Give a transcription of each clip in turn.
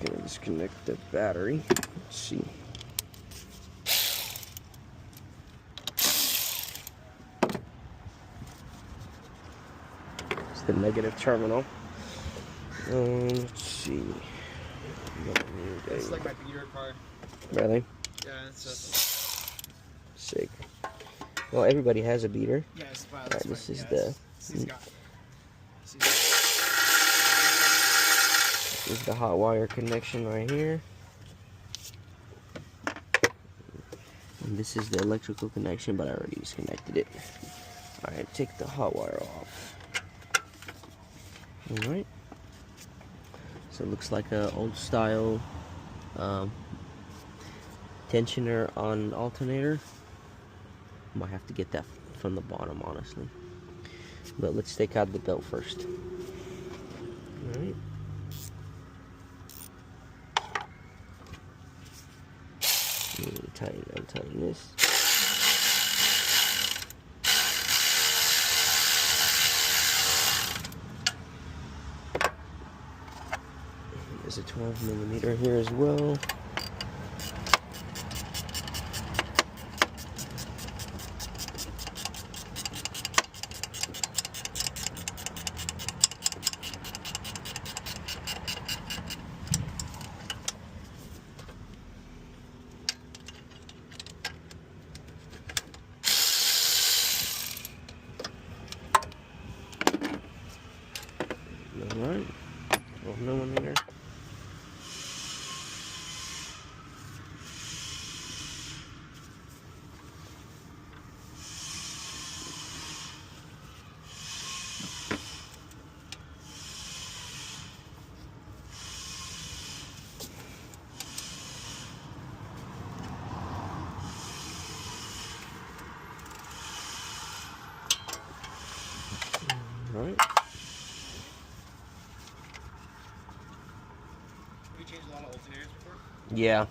gonna disconnect the battery. Let's see. It's the negative terminal. Let's see. It's like my beater car. Really? Yeah, it's just sick. Well, everybody has a beater. Yeah, it's wow, Alright, this is the. This is the hot wire connection right here. And this is the electrical connection, but I already disconnected it. Alright, take the hot wire off. Alright. So it looks like an old style tensioner on alternator. Might have to get that from the bottom, honestly. But let's take out the belt first. Alright. Untighten this. There's a 12mm here as well. Alright, 12mm. Alright. You changed a lot of alternators before? Yeah.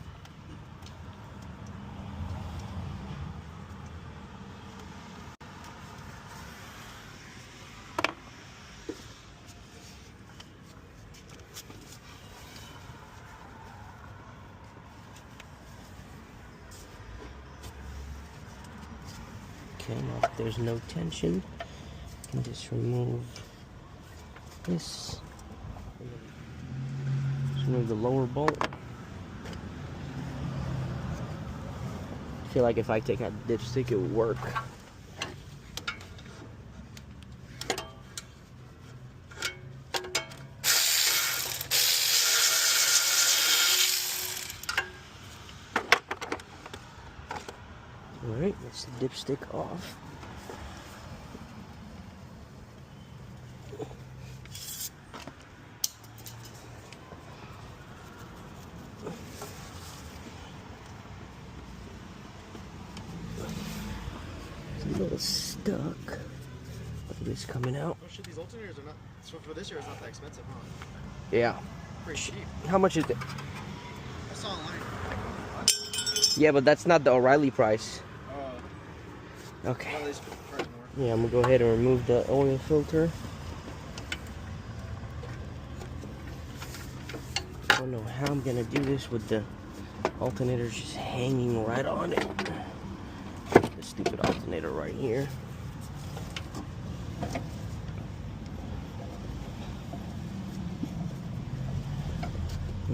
Okay, now if there's no tension, you can just remove this. Just remove the lower bolt. I feel like if I take out the dipstick, it would work. Alright, that's the dipstick off. It's a little stuck. Look at this coming out. Oh shit, these alternators are not, so for this year it's not that expensive, huh? Yeah. Pretty cheap. How much is it? I saw online. Yeah, but that's not the O'Reilly price. Okay. Well, these charge more. Yeah, I'm gonna go ahead and remove the oil filter. I don't know how I'm gonna do this with the alternator just hanging right on it. The stupid alternator right here.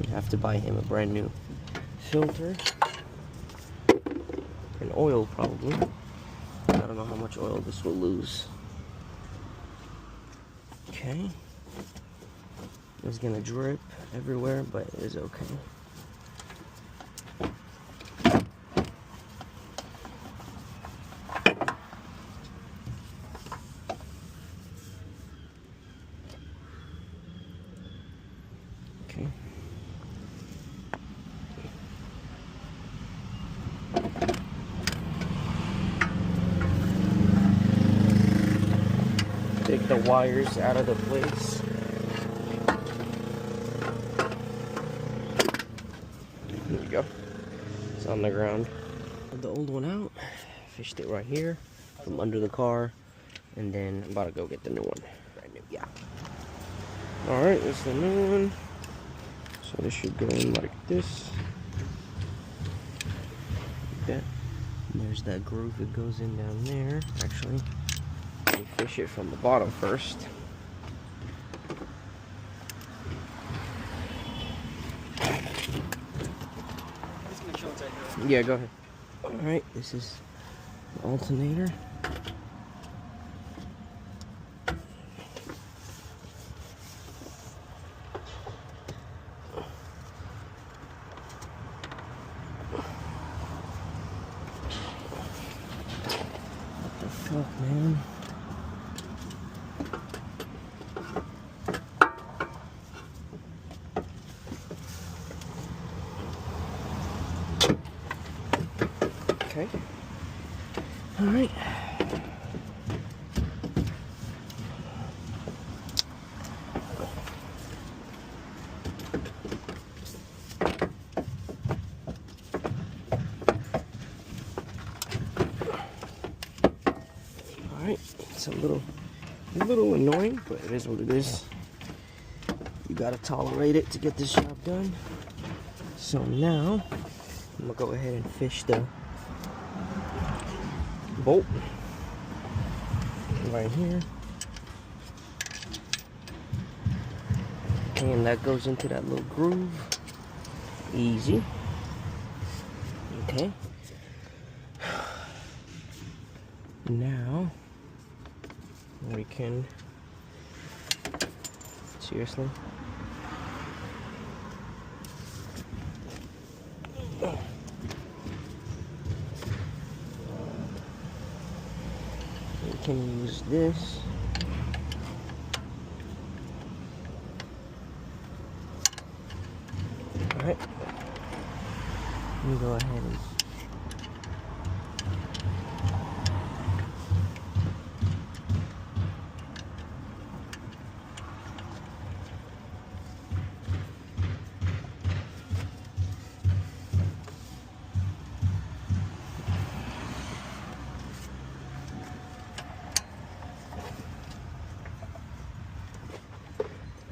I have to buy him a brand new filter. And oil, probably. I don't know how much oil this will lose. Okay. It's gonna drip everywhere, but it is okay. Okay. Take the wires out of the place. There you go. It's on the ground. Pulled the old one out. Fished it right here from under the car. And then I'm about to go get the new one. Brand new, yeah. Alright, this is the new one. So this should go in like this. Like that. And there's that groove that goes in down there. Actually, let me fish it from the bottom first. Yeah, go ahead. Alright, this is the alternator. What the fuck, man? Okay. All right. All right. It's a little annoying, but it is what it is. You gotta tolerate it to get this job done. So now I'm gonna go ahead and fish the bolt right here, and that goes into that little groove. Easy. Okay. Now we can seriously. We can use this. Alright. Let me go ahead and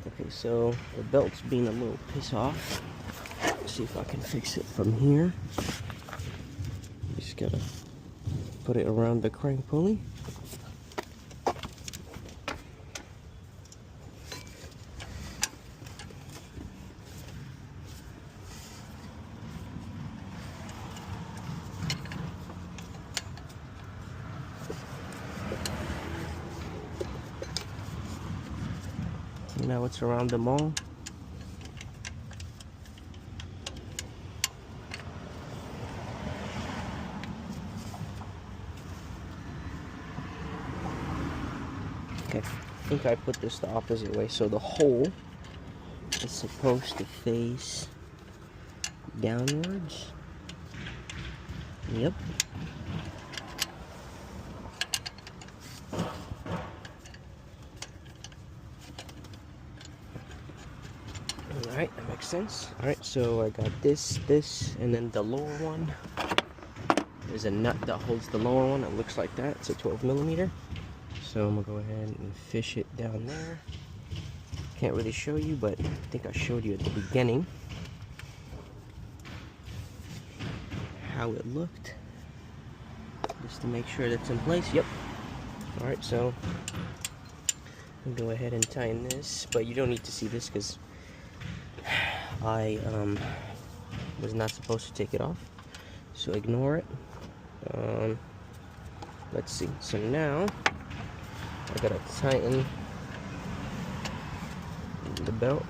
okay, so the belt's being a little piss off. Let's see if I can fix it from here. Just gotta put it around the crank pulley. Now it's around them all. Okay, I think I put this the opposite way, so the hole is supposed to face downwards. Yep. Alright, that makes sense. Alright, so I got this, and then the lower one. There's a nut that holds the lower one. It looks like that. It's a 12mm. So I'm gonna go ahead and fish it down there. Can't really show you, but I think I showed you at the beginning how it looked. Just to make sure that's in place. Yep. Alright, so I'll go ahead and tighten this, but you don't need to see this because I was not supposed to take it off, so ignore it. Let's see. So now I gotta tighten the belt.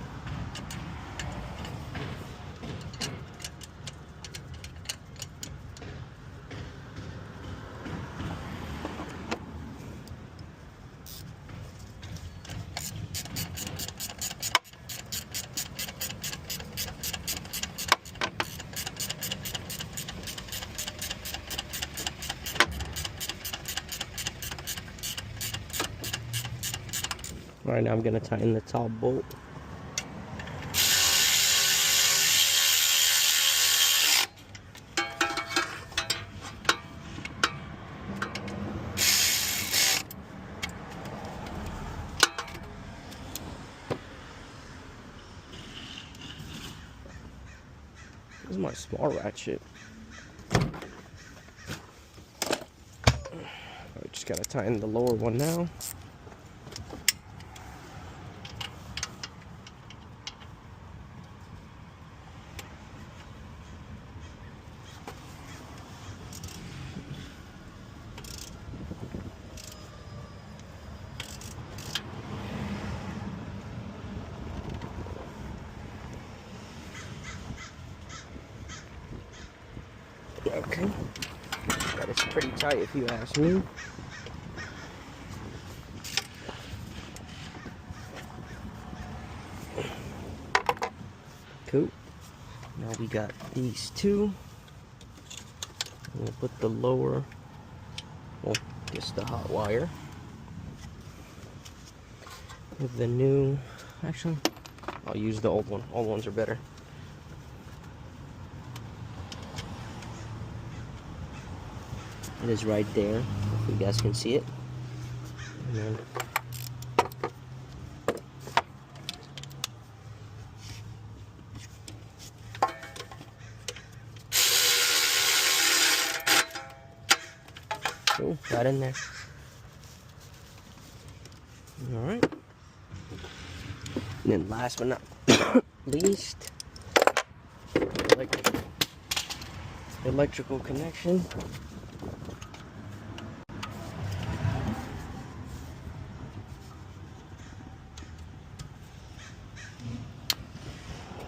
All right, now I'm gonna tighten the top bolt. This is my small ratchet. I just gotta tighten the lower one now. Okay, that is pretty tight if you ask me. Cool. Now we got these two. I'm gonna put the lower, well, just the hot wire with the new. Actually, I'll use the old one. Old ones are better. It is right there, if you guys can see it. And then cool, right in there. Alright. And then last but not least, electrical connection.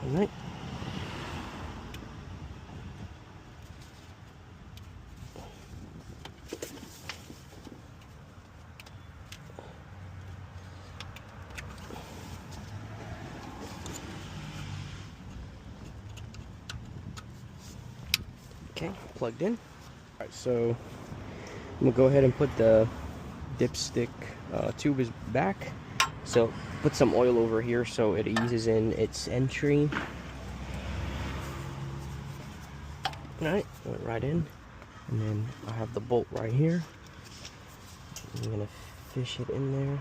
Alright. Okay, plugged in. Alright, so I'm gonna go ahead and put the dipstick tube is back. So put some oil over here so it eases in its entry. Alright, went right in. And then I have the bolt right here. I'm gonna fish it in there.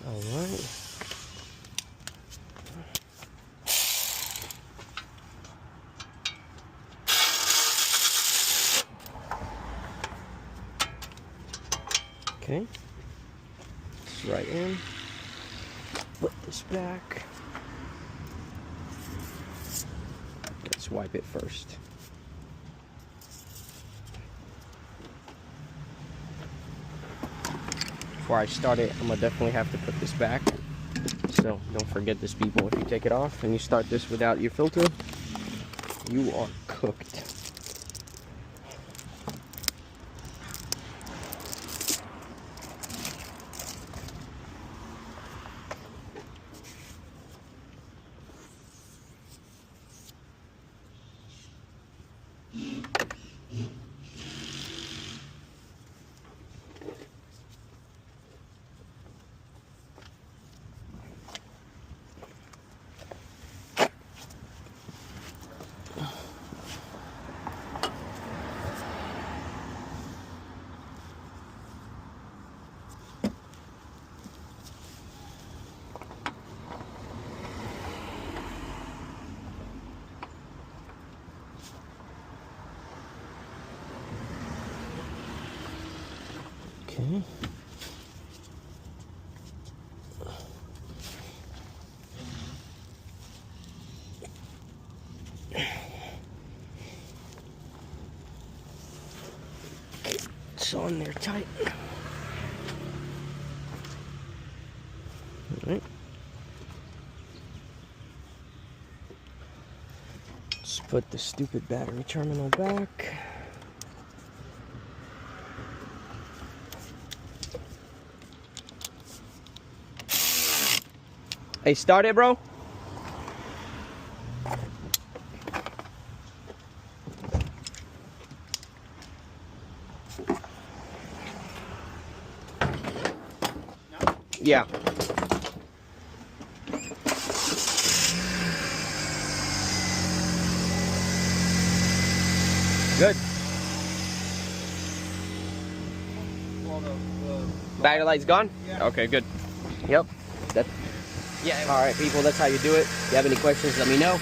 Alright. Okay. It's right in. Put this back. Let's wipe it first. Before I start it, I'm gonna definitely have to put this back. So don't forget this, people. If you take it off and you start this without your filter, you are cooked. Okay. It's on there tight. All right. Let's put the stupid battery terminal back. Hey, start it, bro. Yeah. Good. all the Battery light's gone? Yeah. Okay, good. Yep. That, yeah, alright people, that's how you do it. If you have any questions, let me know.